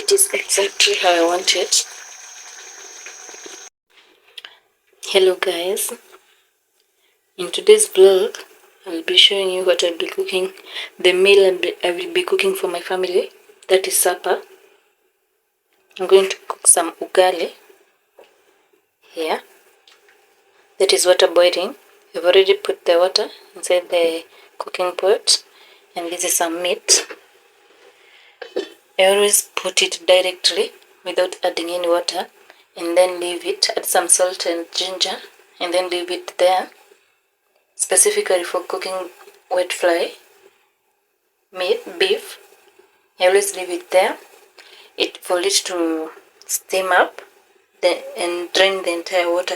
it is exactly how I want it. Hello guys, in today's vlog I will be showing you what I'll be cooking, the meal I will be cooking for my family, that is supper. I'm going to cook some ugali here. That is water boiling. I've already put the water inside the cooking pot, and this is some meat. I always put it directly without adding any water, and then leave it, add some salt and ginger, and then leave it there, specifically for cooking wet fry, meat, beef. I always leave it there for it to steam up and drain the entire water,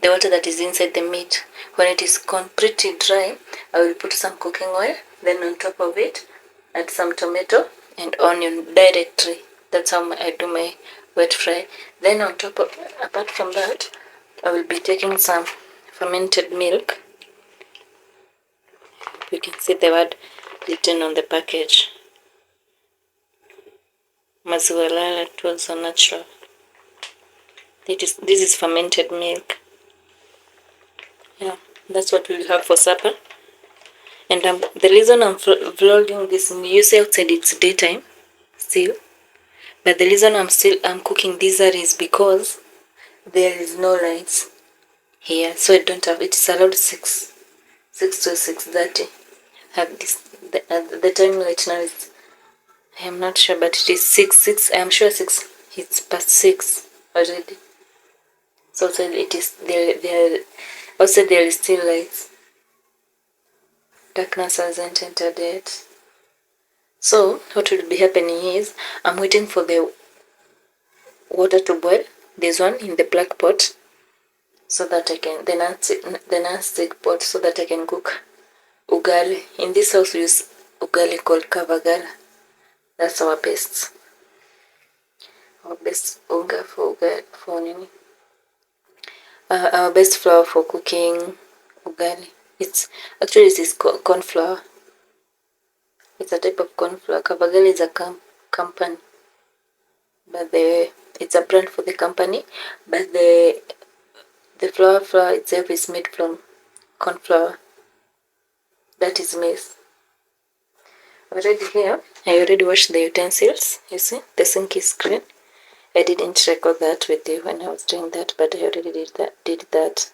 the water that is inside the meat. When it is completely dry, I will put some cooking oil, then on top of it add some tomato and onion directly. That's how I do my wet fry. Then on top of, apart from that, I will be taking some fermented milk. You can see the word written on the package. Maziwa lala, it was so natural. This is fermented milk. Yeah, that's what we'll have for supper. And the reason I'm vlogging this, you say outside it's daytime still, but the reason I'm cooking this is because there is no lights here, so I don't have, it's allowed 6 to 6:30. Have this the time right now is, I am not sure, but it is 6. I am sure 6. It's past 6 already. So outside it is there. Also there is still lights. Darkness hasn't entered yet. So what will be happening is I'm waiting for the water to boil. There's one in the black pot, so that I can the non-stick pot, so that I can cook ugali. In this house we use ugali called kavagala. That's our best unga for ugali, for nini. Our best flour for cooking ugali. It's actually, this is corn flour. It's a type of corn flour. Kavagali is a company, but it's a brand for the company. But the flour itself is made from corn flour. That is maize. Already here, I already washed the utensils. You see, the sink is clean. I didn't record that with you when I was doing that, but I already did that.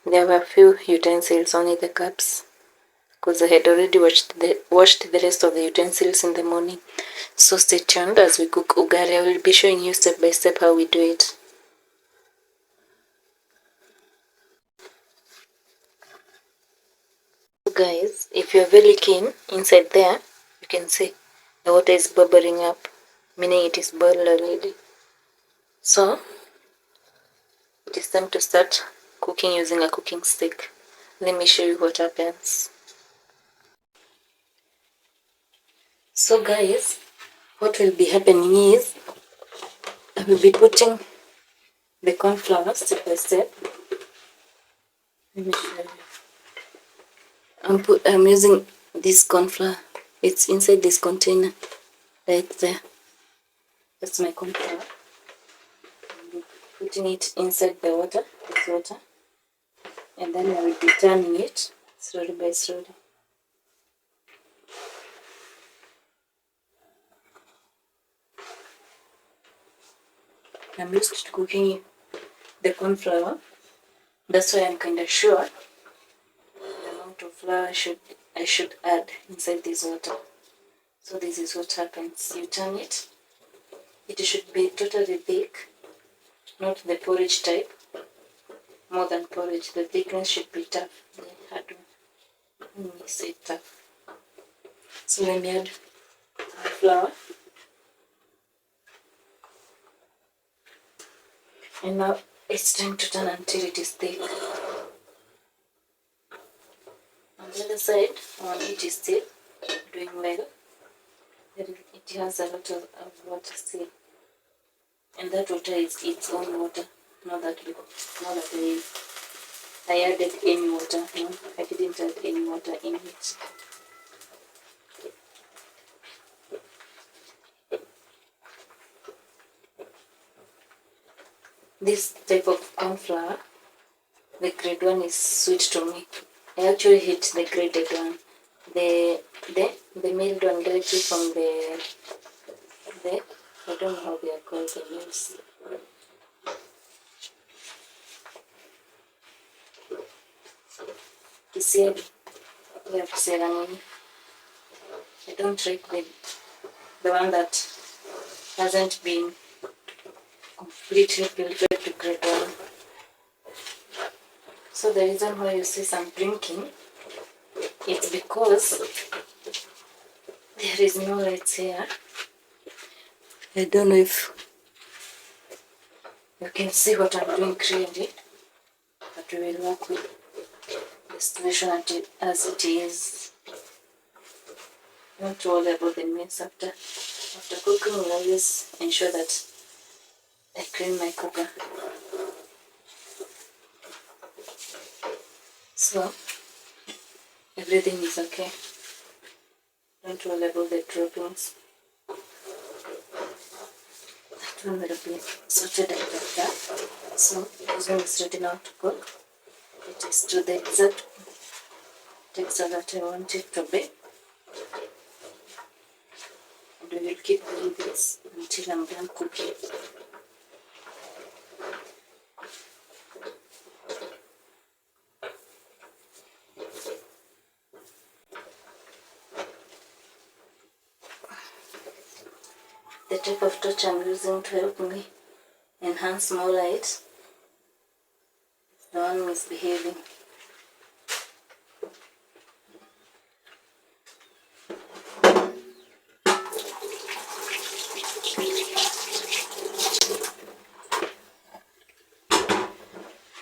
There were a few utensils, only the cups, because I had already washed the rest of the utensils in the morning. So stay tuned as we cook ugali. I will be showing you step by step how we do it. So guys, if you're very keen, inside there you can see the water is bubbling up, meaning it is boiled already. So it is time to start cooking using a cooking stick. Let me show you what happens. So guys, what will be happening is I will be putting the corn flour step by step. Let me show you. I'm using this corn flour. It's inside this container right there. That's my corn flour. I'm putting it inside the water, this water, and then I will be turning it slowly by slowly. I'm used to cooking the corn flour. That's why I'm kind of sure the amount of flour I should add inside this water. So this is what happens. You turn it. It should be totally thick, not the porridge type. More than porridge, the thickness should be tough. Let me say tough. So let me add the flour. And now it's time to turn until it is thick. On the other side, one it is still doing well. It has a lot of water still. And that water is its own water. Not that I added any water. No, I didn't add any water in it. This type of corn flour, the grade 1 is sweet to me. I actually hate the graded one. The milled one directly from the I don't know how they are called, the mills. Kisiagi, we have Serani. I don't like the one that hasn't been completely filtered to grade 1. So the reason why you see some drinking, it's because there is no lights here. I don't know if you can see what I'm doing clearly, but we will work with the situation as it is. Don't worry about the mess after cooking. We'll always ensure that I clean my cooker. So everything is okay. Don't worry about the droppings. That one will be sorted out like that. So this one is ready now to cook. It is to the exact texture that I want it to be. And we will keep doing this until I'm done cooking. The type of torch I'm using to help me enhance more light, the one misbehaving.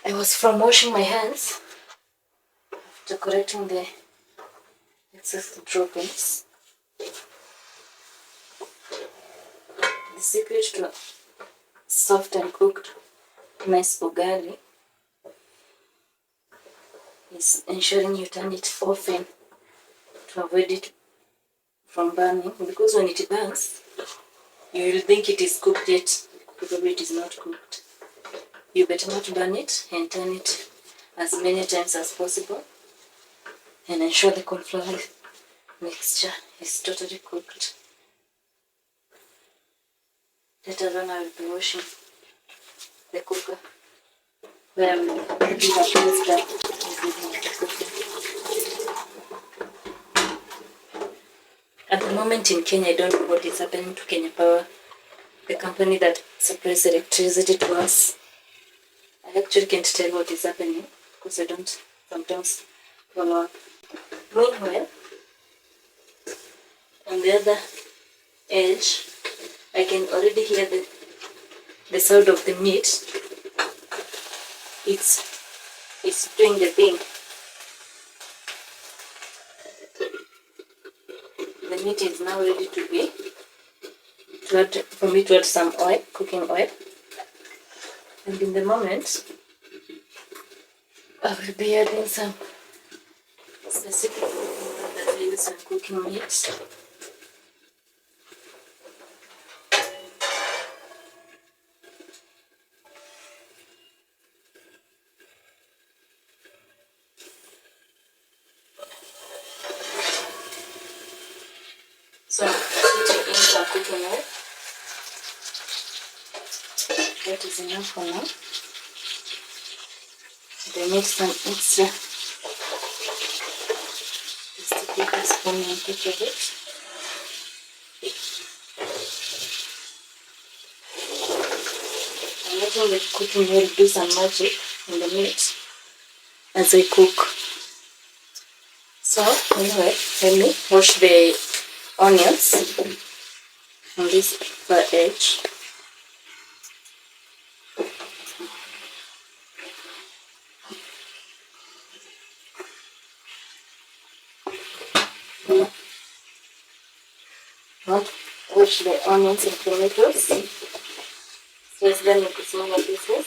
I was from washing my hands after correcting the excess droppings. The secret to soft and cooked nice ugali is ensuring you turn it often to avoid it from burning, because when it burns, you will think it is cooked yet probably it is not cooked. You better not burn it and turn it as many times as possible and ensure the corn flour mixture is totally cooked. Later on I will be washing the cooker where I will give a place that the cooking. At the moment in Kenya, I don't know what is happening to Kenya Power, the company that supplies electricity to us. I actually can't tell what is happening because I don't sometimes follow up. Meanwhile, on the other edge, I can already hear the sound of the meat. It's doing the thing. The meat is now ready to be for me to add some oil, cooking oil. And in the moment, I will be adding some specific oil that I use when cooking meat. So I'm putting in some cooking oil. That is enough for now. And I made some extra just to keep a spoon on top of it. I'm letting the cooking oil do some magic in the meat as I cook. So anyway, let me wash the onions on this far edge. Wash the onions and tomatoes. Slice them into smaller pieces.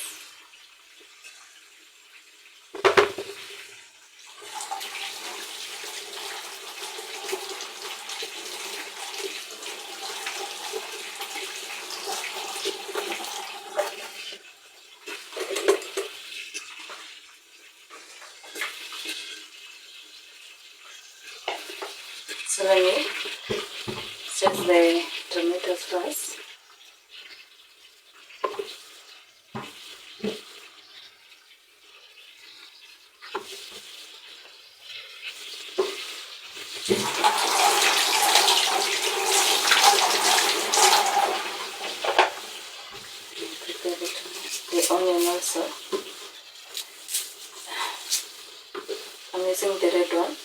So let me set the tomatoes first. Prepare the onion also. I'm using the red one.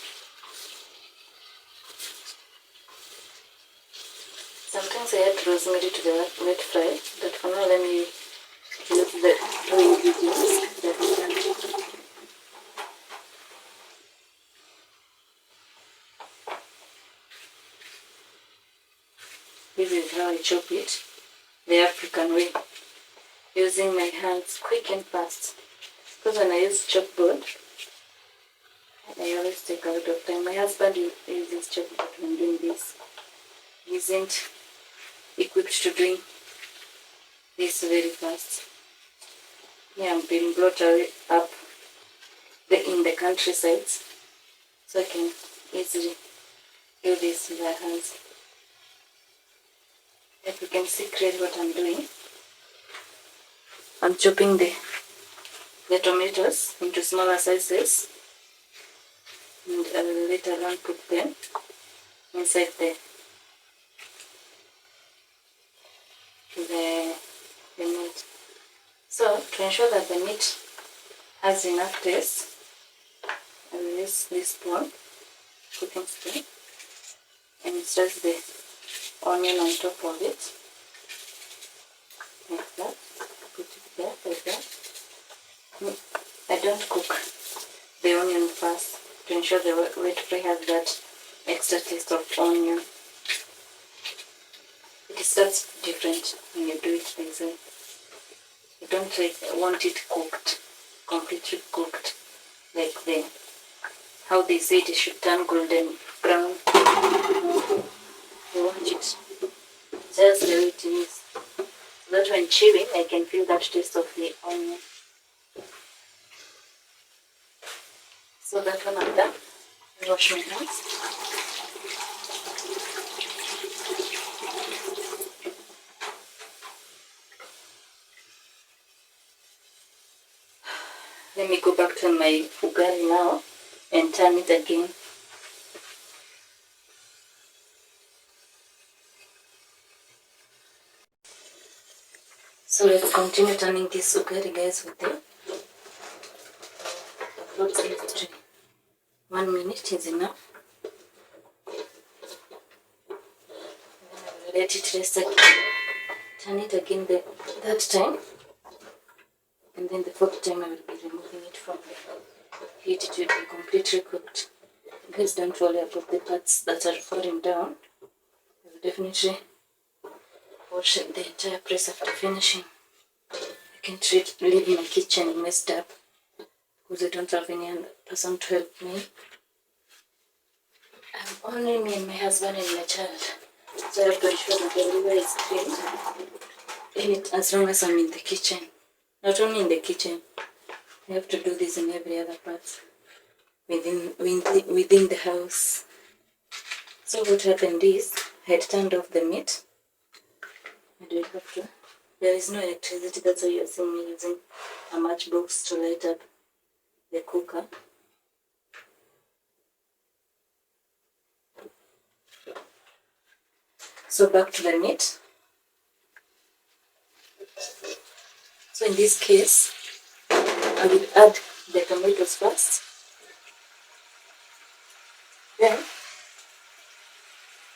Sometimes I add rosemary to the wet fry, but for now let me use the raw ingredients that we can. This is how I chop it, the African way, using my hands quick and fast. Because when I use chopboard, I always take a lot of time. My husband uses chopboard when doing this. He isn't equipped to doing this very fast. Yeah, I'm being brought up in the countrysides, so I can easily do this with our hands. If you can see clearly what I'm doing, I'm chopping the tomatoes into smaller sizes, and I will later on put them inside the meat. So to ensure that the meat has enough taste, I will use this spoon, cooking spoon, and slice the onion on top of it, like that. Put it there, like that. I don't cook the onion first to ensure the wet fry has that extra taste of onion. It starts different when you do it this way. You don't want it cooked, completely cooked, like how they say it should turn golden brown. You want it just the way it is, so that when chewing I can feel that taste of the onion. So that one I'm done. I wash my hands. Let me go back to my ugali now and turn it again. So let's continue turning this ugali, guys, with the float in the tray. 1 minute is enough. Let it rest again. Turn it again that time. And then the fourth time I will be removing it from the heat. It will be completely cooked. Please don't worry about the parts that are falling down. I will definitely wash the entire place after finishing. I can't leave my kitchen messed up because I don't have any other person to help me. I'm only me and my husband and my child. So I have to ensure that everywhere is clean. As long as I'm in the kitchen. Not only in the kitchen, I have to do this in every other part within the house. So what happened is, I had turned off the meat. I don't have to. There is no electricity, that's why you're seeing me using a matchbox to light up the cooker. So back to the meat. So in this case, I will add the tomatoes first. Then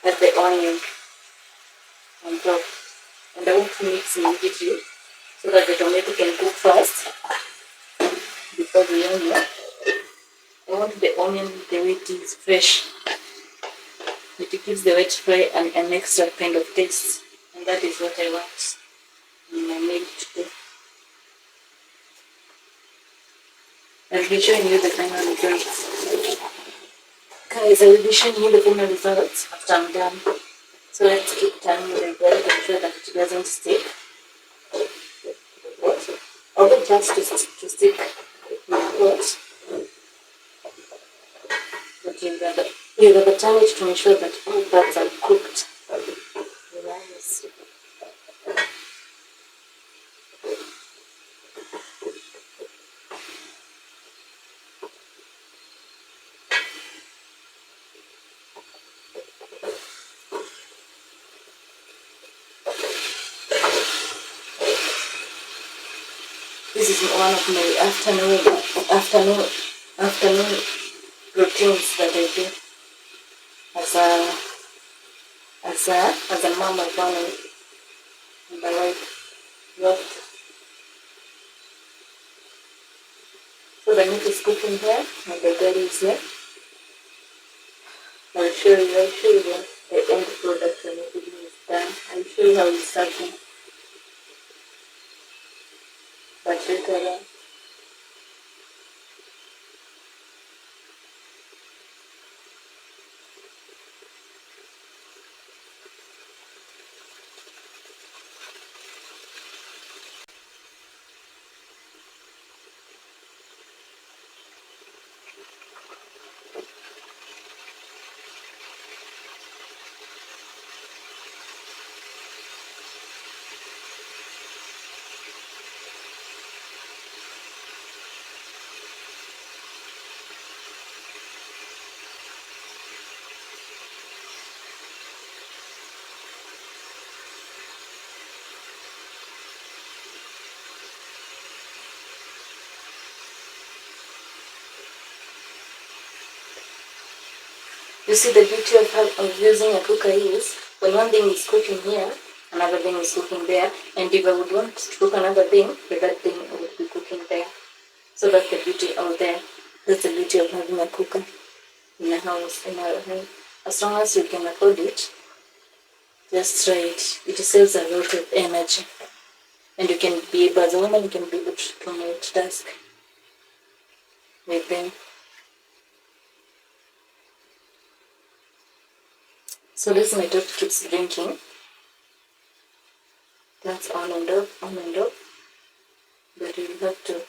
add the onion on top. And I want to mix immediately so that the tomato can cook fast before the onion. I want the onion the way it is fresh. It gives the wet fry an extra kind of taste. And that is what I want in my meal today. I'll be showing you the final results. Guys, I will be showing you the final results after I'm done. So let's keep turning the bread to ensure that it doesn't stick. Or just to stick in the pot. But You have turn it to ensure that all parts are cooked. Nice. This is one of my afternoon routines that I do as a mom of one and my wife. Yep. So the meat is cooking here and the curry is here. I'll show you the end product when everything is done. I'll show you how it's starting. But later on. You see the beauty of using a cooker is when one thing is cooking here, another thing is cooking there, and if I would want to cook another thing, that thing would be cooking there. So that's the beauty out there. That's the beauty of having a cooker in a house, in our home. As long as you can afford it, just try it. It saves a lot of energy. And you can be able, as a woman, you can be able to multitask with them. So this my dog keeps drinking. That's on and off, on and off. But you have to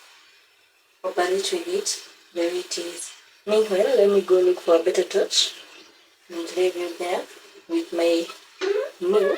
operate with it the way it is. Meanwhile, let me go look for a better torch and leave you there with my meal.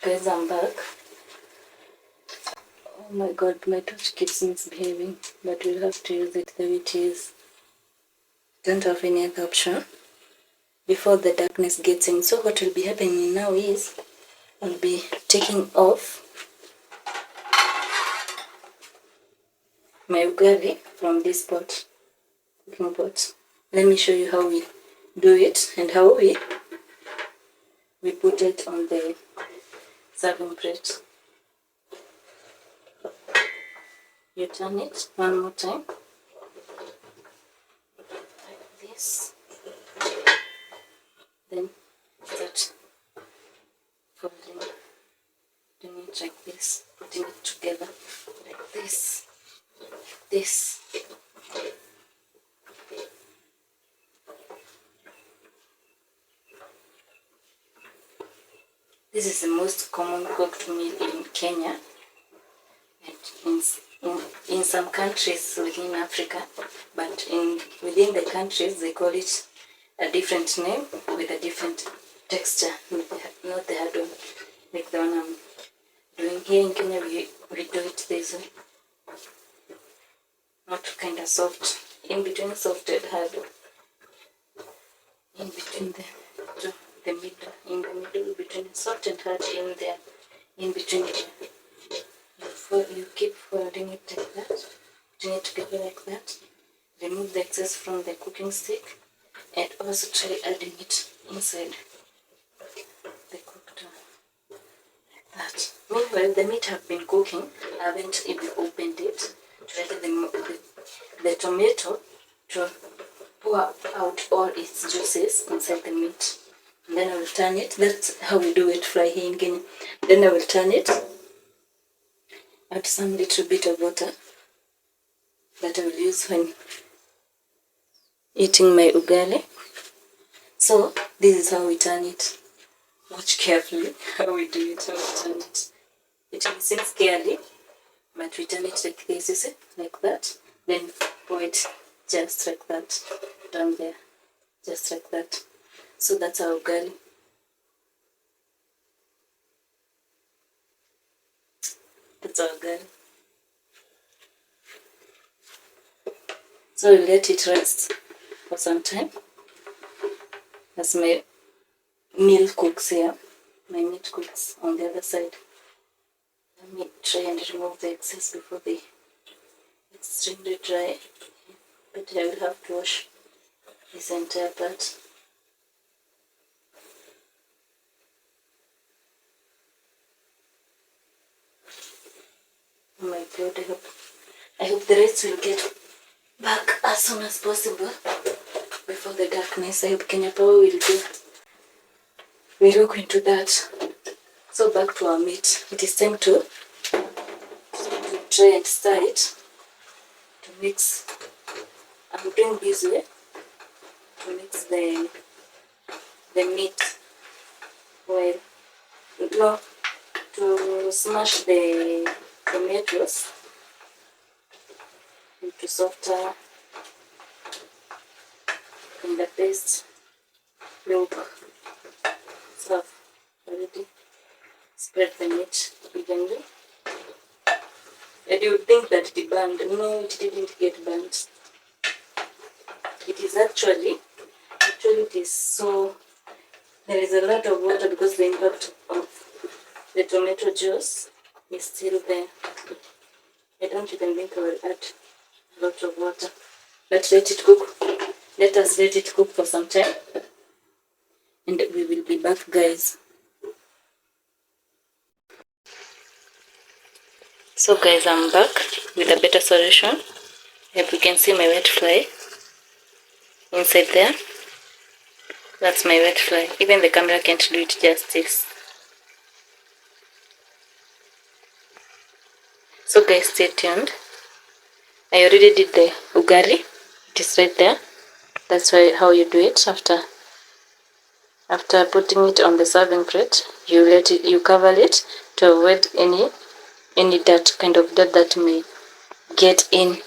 Guys, I'm back. Oh my god, my touch keeps misbehaving, but we'll have to use it the way it is. Don't have any other option before the darkness gets in. So what will be happening now is I'll be taking off my ugali from this pot, cooking pot. Let me show you how we do it and how we put it on the serving plate. You turn it one more time, like this. Then start folding, doing it like this, putting it together like this, this. This is the most common cooked meal in Kenya and in in some countries within Africa, but within the countries they call it a different name with a different texture, not the hard one, like the one I'm doing here in Kenya. We do it this way, not kind of soft, in between soft and hard, in between the middle, in the middle between soft and hard, in there, in between there. You keep folding it like that, putting it together like that. Remove the excess from the cooking stick, and also try adding it inside the cooked one, like that. Meanwhile, the meat have been cooking. I haven't even opened it to let the tomato to pour out all its juices inside the meat. And then I will turn it. That's how we do it fry here in Kenya. Then I will turn it, add some little bit of water that I will use when eating my ugali. So this is how we turn it. Watch carefully how we do it, how we turn it. It may seem scary, but we turn it like this, you see, like that. Then pour it just like that, down there, just like that. So that's our ugali. That's our ugali. So we let it rest for some time as my meal cooks here. My meat cooks on the other side. Let me try and remove the excess before it's extremely dry. But I will have to wash this entire part. Oh my God, I hope the rest will get back as soon as possible before the darkness. I hope Kenya Power will look into that. So back to our meat. It is time to try and stir it, to mix. I'm doing this way to mix the meat well, no, to smash the tomatoes into softer in the paste. Look, so I've already spread the meat evenly. And you would think that it burned. No, it didn't get burnt. It is actually it is so, there is a lot of water because the impact of the tomato juice is still there. I don't even think I will add a lot of water. But let it cook. Let us let it cook for some time. And we will be back, guys. So guys, I'm back with a better solution. If you can see my wet fly inside there. That's my wet fly. Even the camera can't do it justice. So guys, stay tuned. I already did the ugali. It is right there. That's how you do it. After putting it on the serving plate, you cover it to avoid any dirt, kind of dirt that may get in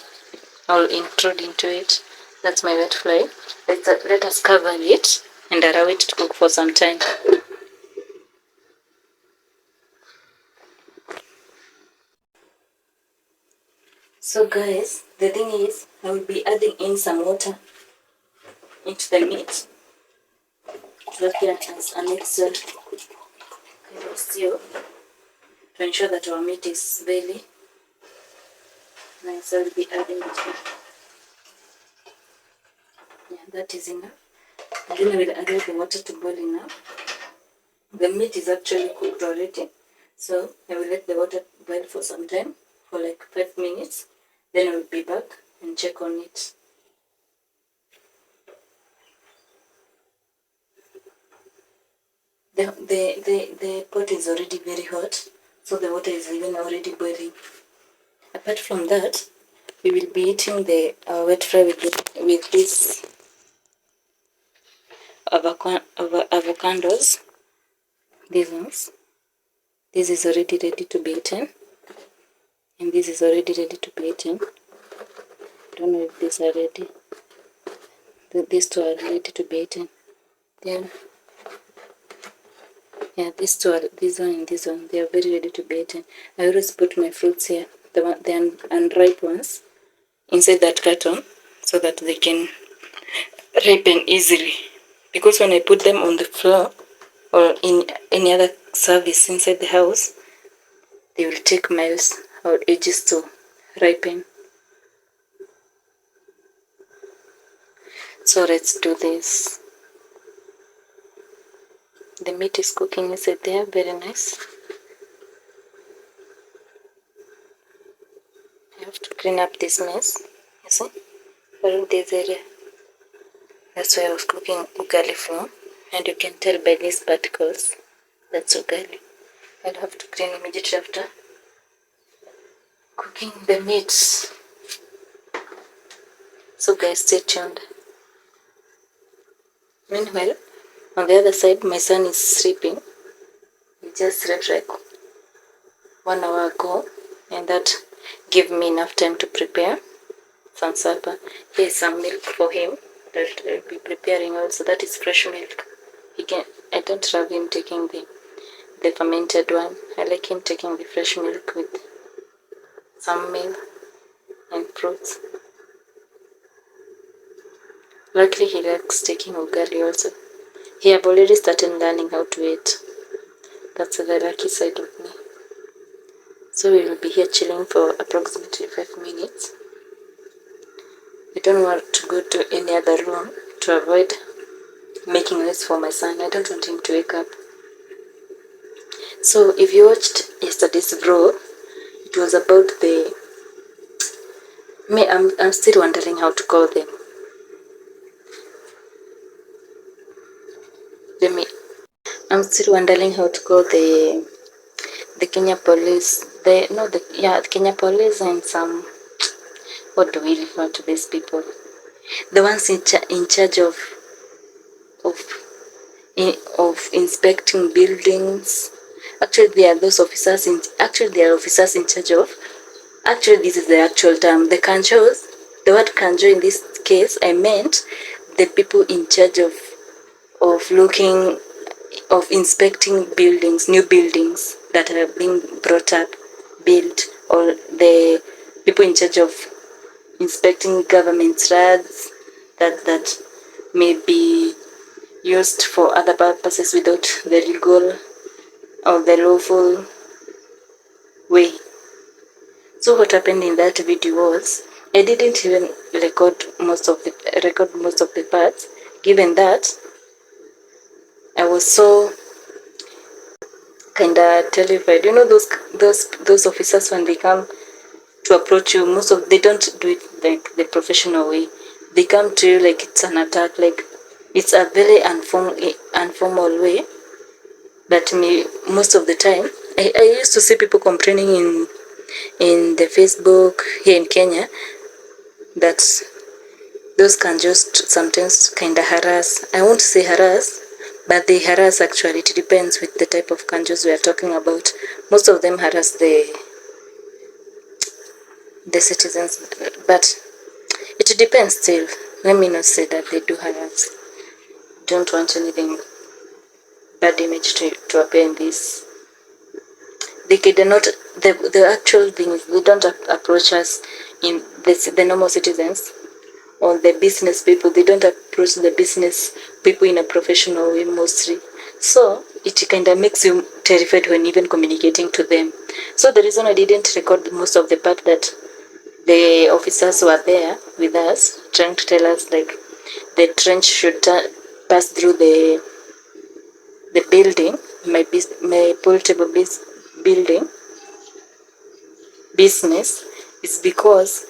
or intrude into it. That's my wet fly. Let us cover it and allow it to cook for some time. So guys, the thing is, I will be adding in some water into the meat to act as an extra kind of stew to ensure that our meat is very nice. I will be adding it here. Yeah, that is enough. And then I will allow the water to boil enough. The meat is actually cooked already, so I will let the water boil for some time, for like 5 minutes. Then I will be back and check on it. The pot is already very hot, so the water is even already boiling. Apart from that, we will be eating the wet fry with these avocados. These ones. This is already ready to be eaten. and this is already ready to be eaten. I don't know if these are ready. These two are ready to be eaten. Then, yeah, these two are, this one and this one, they are very ready to be eaten. I always put my fruits here, the unripe ones, inside that carton so that they can ripen easily. Because when I put them on the floor or in any other service inside the house, they will take miles or ages to ripen. So let's do this. The meat is cooking inside there, very nice. I have to clean up this mess, you see, around this area. That's where I was cooking ugali from, and you can tell by these particles that's ugali. I'll have to clean immediately after cooking the meat. So guys, stay tuned. Meanwhile, on the other side, my son is sleeping. He just slept like 1 hour ago, and that gave me enough time to prepare some supper. Here is some milk for him that I'll be preparing also. That is fresh milk. I don't love him taking the fermented one. I like him taking the fresh milk with some milk and fruits. Luckily, he likes taking ugali also. He have already started learning how to eat. That's the lucky side of me. So we will be here chilling for approximately 5 minutes. I don't want to go to any other room to avoid making noise for my son. I don't want him to wake up. So if you watched yesterday's vlog, it was about I'm still wondering how to call them. I'm still wondering how to call the Kenya police. Kenya police and some, what do we refer to these people? The ones in charge of inspecting buildings. Actually, they are those officers they are officers in charge of. Actually, this is the actual term. The kanjos, the word kanjo in this case, I meant the people in charge of inspecting buildings, new buildings that are being brought up, built, or the people in charge of inspecting government roads that may be used for other purposes without the legal or the lawful way. So what happened in that video was I didn't even record most of the parts, given that I was so kinda terrified. You know those officers, when they come to approach you, they don't do it like the professional way. They come to you like it's an attack, like it's a very informal way. But most of the time, I used to see people complaining in the Facebook here in Kenya that those can just sometimes kind of harass. I won't say harass, but they harass actually. It depends with the type of kanjos we are talking about. Most of them harass the citizens, but it depends still. Let me not say that they do harass. Don't want anything bad image to appear in this. They cannot, the actual thing is they don't approach us in the normal citizens or the business people. They don't approach the business people in a professional way mostly. So it kind of makes you terrified when even communicating to them. So the reason I didn't record most of the part that the officers were there with us trying to tell us like the trench should pass through the building, my portable building business, is because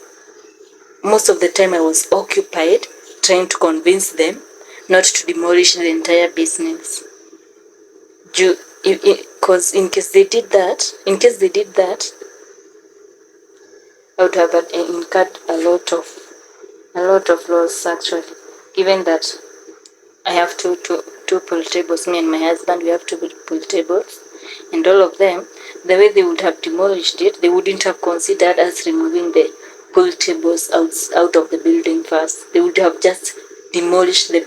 most of the time I was occupied trying to convince them not to demolish the entire business. Because in case they did that, I would have incurred a lot of loss actually. Given that I have two pool tables, me and my husband, we have two pool tables. and all of them, the way they would have demolished it, they wouldn't have considered us removing the pool tables out of the building first. They would have just demolished the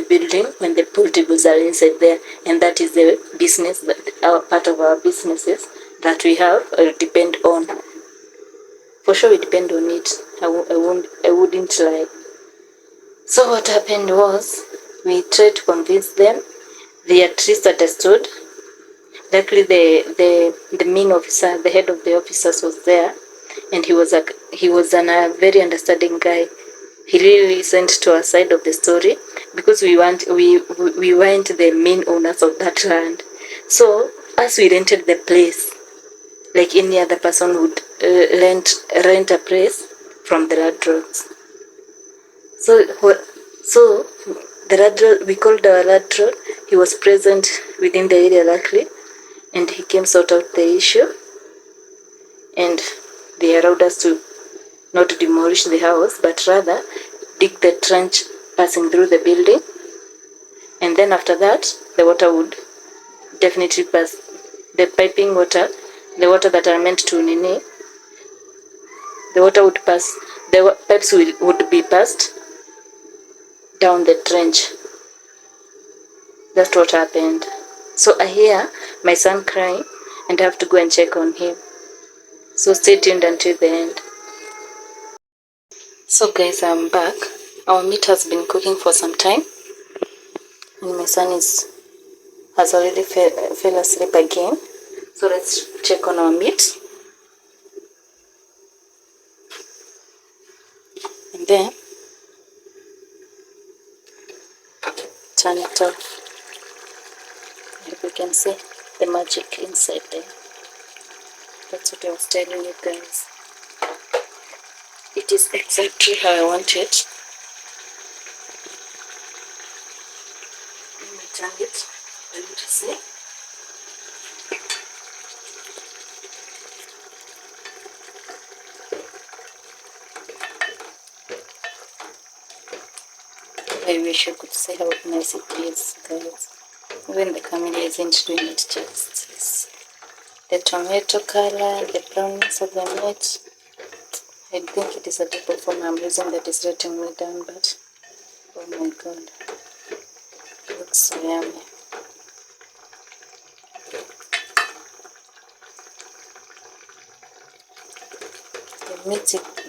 building when the pool tables are inside there, and that is the business, that our part of our businesses that we have depend on. For sure we depend on it. I wouldn't lie. So what happened was, we tried to convince them. They at least understood. Luckily the main officer, the head of the officers, was there, and he was a very understanding guy. He really listened to our side of the story, because we weren't the main owners of that land. So as we rented the place, like any other person would rent a place from the landlords. So the landlord, we called our landlord. He was present within the area, luckily, and he came sort out the issue, and they allowed us to not demolish the house, but rather dig the trench passing through the building, and then after that the water would definitely pass. The piping water, the water that are meant to nini, the water would pass, the pipes would be passed down the trench. That's what happened. So I hear my son crying, and I have to go and check on him. So stay tuned until the end. So guys, I'm back. Our meat has been cooking for some time, and my son has already fell asleep again. So let's check on our meat, and then turn it off. I hope you can see the magic inside there. That's what I was telling you guys. It is exactly how I want it. Let me turn it for you to see. I wish you could see how nice it is, guys. Even the camera isn't doing it justice. The tomato color, the brownness of the meat. I think it is a type of form I'm using that is letting me down, but oh my god, it looks so yummy.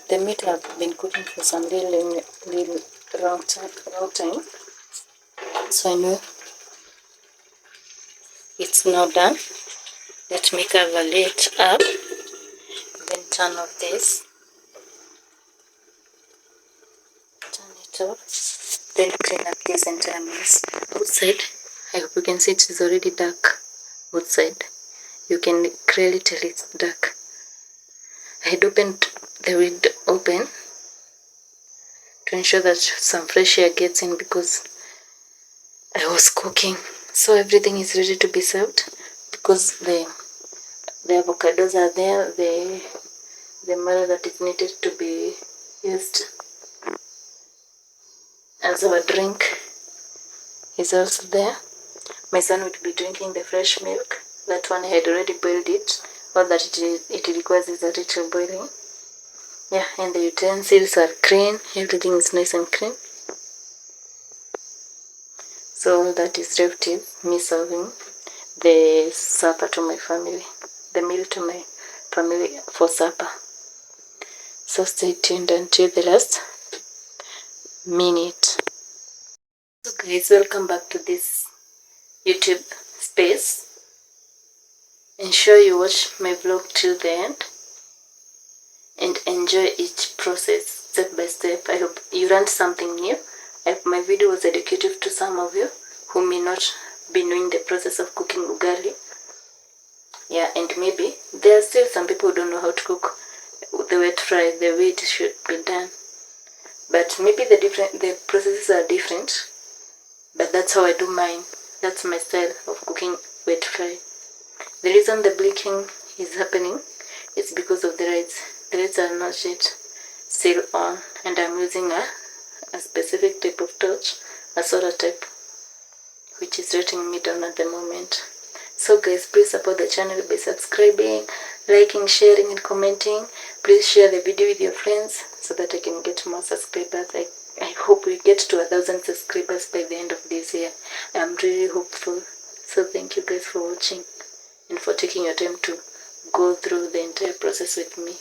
The meat have been cooking for some really long time, so I know it's now done. Let me cover it up, then turn off this, turn it off, then clean up this entire mess. Outside, I hope you can see it is already dark outside. You can clearly tell it's dark. I had opened the window open to ensure that some fresh air gets in, because I was cooking. So everything is ready to be served, because the avocados are there, the milk that is needed to be used as our drink is also there. My son would be drinking the fresh milk. That one I had already boiled it. All that it requires is a little boiling. Yeah, and the utensils are clean. Everything is nice and clean. So all that is left is me serving the supper to my family, the meal to my family for supper. So stay tuned until the last minute. So guys, welcome back to this YouTube space. Ensure you watch my vlog till the end and enjoy each process step by step. I hope you learned something new. I hope my video was educative to some of you who may not be knowing the process of cooking ugali. Yeah, and maybe there are still some people who don't know how to cook the wet fry the way it should be done. But maybe the processes are different. But that's how I do mine. That's my style of cooking wet fry. The reason the blinking is happening is because of the lights. The lights are not yet still on, and I'm using a specific type of torch, a solar type, which is letting me down at the moment. So guys, please support the channel by subscribing, liking, sharing and commenting. Please share the video with your friends so that I can get more subscribers. I hope we get to 1,000 subscribers by the end of this year. I'm really hopeful. So thank you guys for watching and for taking your time to go through the entire process with me.